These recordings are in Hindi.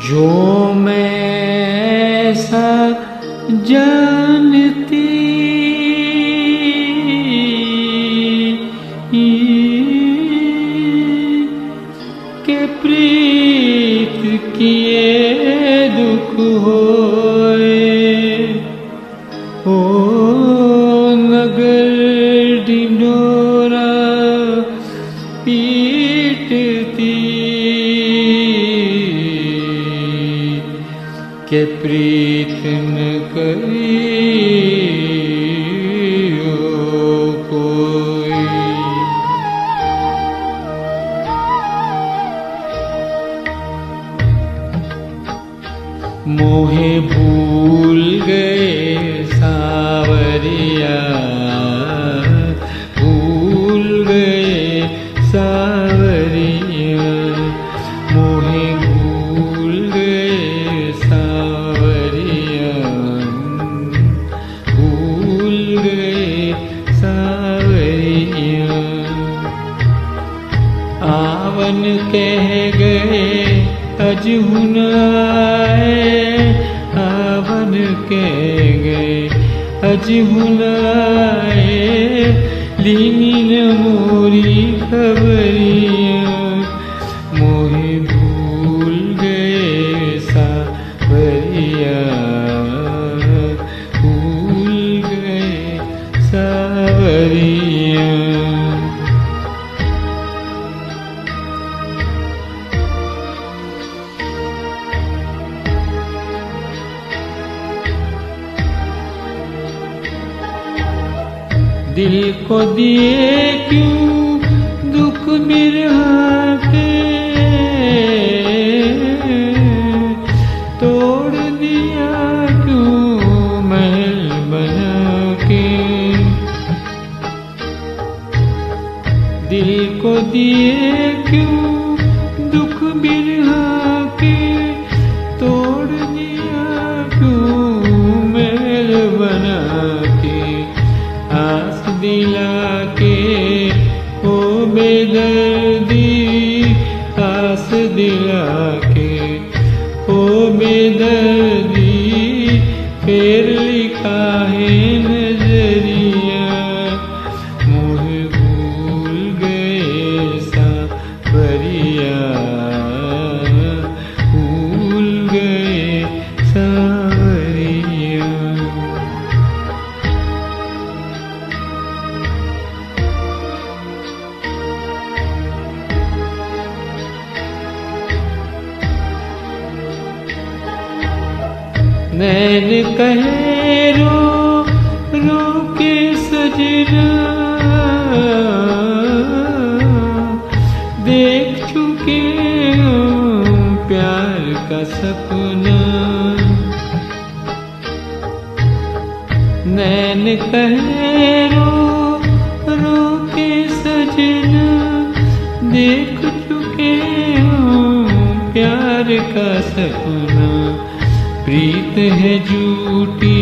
जो मैं ऐसा जानती के प्रीत किए दुख होए, ओ नगर ढिंढोरा पीटती के प्रीत न करियो कोई। मोहे भूल गए सावरिया, भूल गए सावरिया, मोहे भूल गए सावरिया, भूल गए सावरिया। आवन कह गए अजहु न आए, आवन कह गए अजहु न आए, लीनी न मोरी खबरिया, मोहे भूल गए सावरिया, भूल गए सावरिया। दिल को दिए क्यों दुख बिरहा के, तोड़ दिया क्यों महल बना के। दिल को दिए क्यों दुख बिरहा के, तोड़ दिया क्यों महल बना के। आस दिला के ओ बेदर्दी, आस दिला के ओ बेदर्दी, फेर लिखा है नजरिया, मोहे भूल गए सावरिया, भूल गए सावरिया। नैन कहे रो रो के सजना, देख चुके हो प्यार का सपना। नैन कहे रो रो के सजना, देख चुके हो प्यार का सपना। प्रीत है झूठी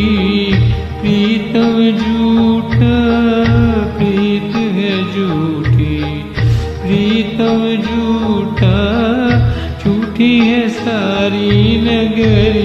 प्रीतम झूठा, प्रीत है झूठी प्रीतम झूठा, झूठी है सारी नगरी।